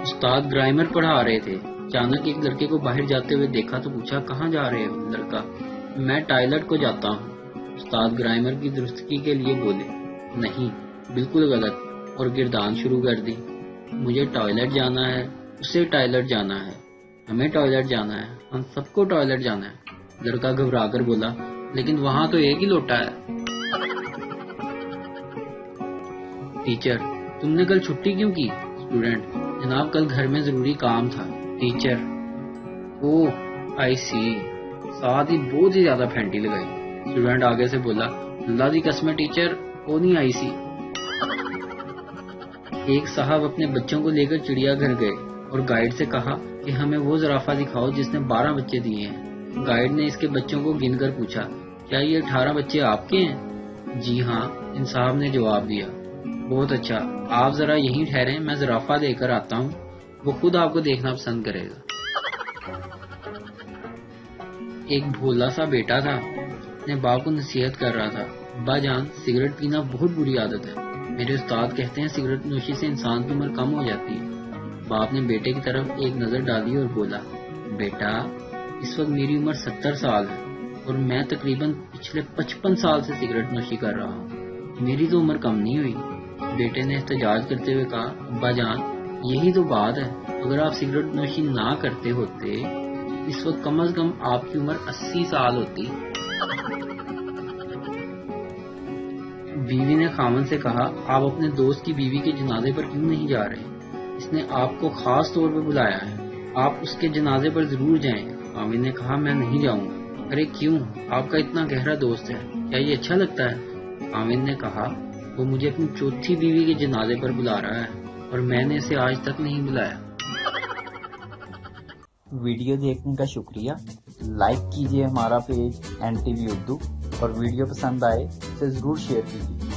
استاد گرامر پڑھا رہے تھے، اچانک ایک لڑکے کو باہر جاتے ہوئے دیکھا تو پوچھا کہاں جا رہے ہو؟ لڑکا: میں ٹائلٹ کو جاتا ہوں۔ استاد گرامر کی درستگی کے لیے بولے: نہیں، بالکل غلط، اور گردان شروع کر دی۔ مجھے ٹوائلٹ جانا ہے، اسے ٹوائلٹ جانا ہے، ہمیں ٹوائلٹ جانا ہے، ہم سب کو ٹوائلٹ جانا ہے۔ لڑکا گھبرا کر بولا: لیکن وہاں تو ایک ہی لوٹا ہے۔ ٹیچر: تم نے کل چھٹی کیوں کی؟ اسٹوڈنٹ: جناب کل گھر میں ضروری کام تھا۔ ٹیچر: اوہ آئی سی، ساتھ ہی بہت ہی زیادہ پھینٹی لگائی۔ اسٹوڈنٹ آگے سے بولا: اللہ دی قسم ٹیچر، وہ نہیں آئی سی۔ ایک صاحب اپنے بچوں کو لے کر چڑیا گھر گئے اور گائیڈ سے کہا کہ ہمیں وہ زرافہ دکھاؤ جس نے 12 بچے دیے ہیں۔ گائیڈ نے اس کے بچوں کو گن کر پوچھا: کیا یہ 18 بچے آپ کے ہیں؟ جی ہاں، ان صاحب نے جواب دیا۔ بہت اچھا، آپ ذرا یہیں ٹھہریں، میں زرافہ لے کر آتا ہوں، وہ خود آپ کو دیکھنا پسند کرے گا۔ ایک بھولا سا بیٹا تھا، اپنے باپ کو نصیحت کر رہا تھا: ابا جان، سگریٹ پینا بہت بری عادت ہے، میرے استاد کہتے ہیں سگریٹ نوشی سے انسان کی عمر کم ہو جاتی ہے۔ باپ نے بیٹے کی طرف ایک نظر ڈالی اور بولا: بیٹا، اس وقت میری عمر 70 سال ہے اور میں تقریباً پچھلے 55 سال سے سگریٹ نوشی کر رہا ہوں، میری تو عمر کم نہیں ہوئی۔ بیٹے نے احتجاج کرتے ہوئے کہا: ابا جان، یہی تو بات ہے، اگر آپ سگریٹ نوشی نہ کرتے ہوتے اس وقت کم از کم آپ کی عمر 80 سال ہوتی۔ بیوی نے خاوند سے کہا: آپ اپنے دوست کی بیوی کے جنازے پر کیوں نہیں جا رہے؟ اس نے آپ کو خاص طور پر بلایا ہے، آپ اس کے جنازے پر ضرور جائیں۔ خاوند نے کہا: میں نہیں جاؤں گا۔ ارے کیوں؟ آپ کا اتنا گہرا دوست ہے، کیا یہ اچھا لگتا ہے؟ خاوند نے کہا: وہ مجھے اپنی چوتھی بیوی کے جنازے پر بلا رہا ہے اور میں نے اسے آج تک نہیں بلایا۔ ویڈیو دیکھنے کا شکریہ۔ لائک کیجیے ہمارا پیج NTV اردو، اور ویڈیو پسند آئے اسے ضرور شیئر کیجیے۔